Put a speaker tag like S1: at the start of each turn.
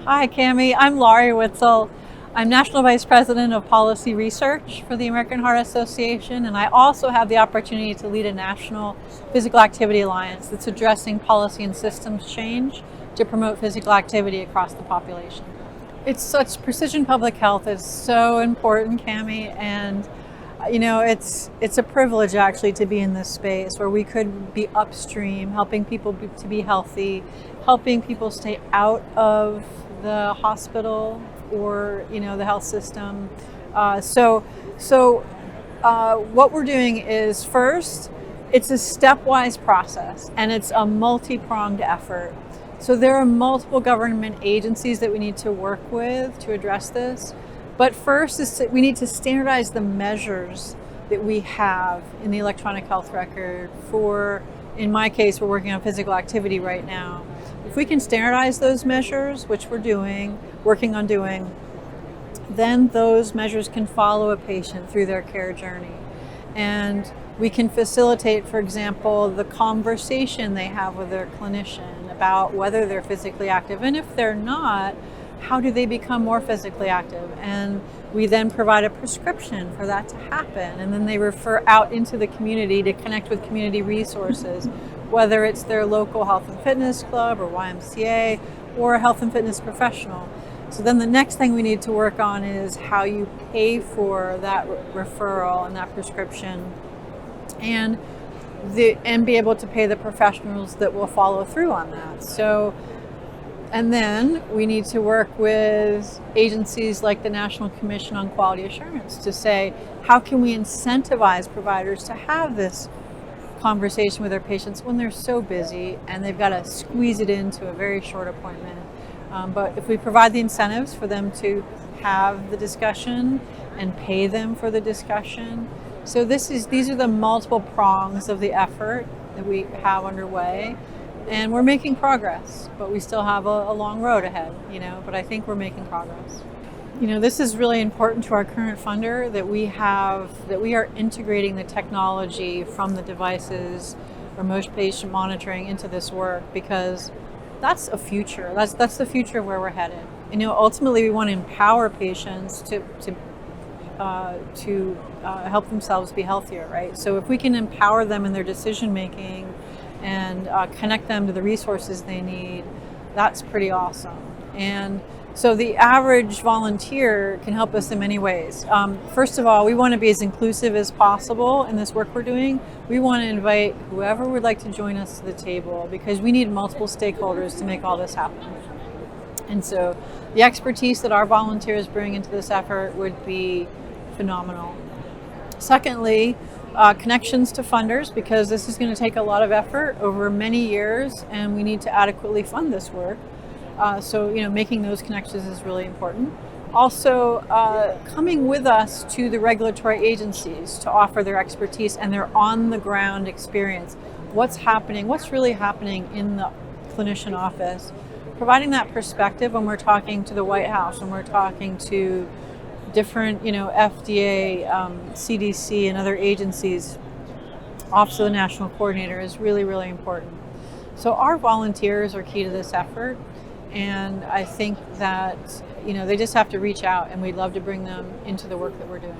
S1: Hi, Cami. I'm Laurie Whitsel. I'm National Vice President of Policy Research for the American Heart Association, and I also have the opportunity to lead a national physical activity alliance that's addressing policy and systems change to promote physical activity across the population. It's such precision public health is so important, Cami, and it's a privilege actually to be in this space where we could be upstream, helping people to be healthy, helping people stay out of the hospital or the health system. What we're doing is first, it's a stepwise process and it's a multi-pronged effort. So there are multiple government agencies that we need to work with to address this. But first we need to standardize the measures that we have in the electronic health record for, in my case, we're working on physical activity right now. If we can standardize those measures, which we're working on doing, then those measures can follow a patient through their care journey. And we can facilitate, for example, the conversation they have with their clinician about whether they're physically active. And if they're not, how do they become more physically active? And we then provide a prescription for that to happen. And then they refer out into the community to connect with community resources, whether it's their local health and fitness club or YMCA or a health and fitness professional. So then the next thing we need to work on is how you pay for that referral and that prescription and be able to pay the professionals that will follow through on that. And then we need to work with agencies like the National Commission on Quality Assurance to say, how can we incentivize providers to have this conversation with their patients when they're so busy and they've got to squeeze it into a very short appointment. But if we provide the incentives for them to have the discussion and pay them for the discussion. So these are the multiple prongs of the effort that we have underway. And we're making progress, but we still have a long road ahead, but I think we're making progress. This is really important to our current funder that we are integrating the technology from the devices, remote patient monitoring into this work, because that's a future. That's the future of where we're headed. Ultimately we want to empower patients to help themselves be healthier, right? So if we can empower them in their decision making and connect them to the resources they need, that's pretty awesome. And so the average volunteer can help us in many ways. First of all, we want to be as inclusive as possible in this work we're doing. We want to invite whoever would like to join us to the table because we need multiple stakeholders to make all this happen. And so the expertise that our volunteers bring into this effort would be phenomenal. Secondly, connections to funders, because this is going to take a lot of effort over many years and we need to adequately fund this work. Making those connections is really important. Also, coming with us to the regulatory agencies to offer their expertise and their on-the-ground experience. What's really happening in the clinician office. Providing that perspective when we're talking to the White House, when we're talking to different, FDA, CDC and other agencies, Office of the National Coordinator is really, really important. So our volunteers are key to this effort. And I think that, they just have to reach out and we'd love to bring them into the work that we're doing.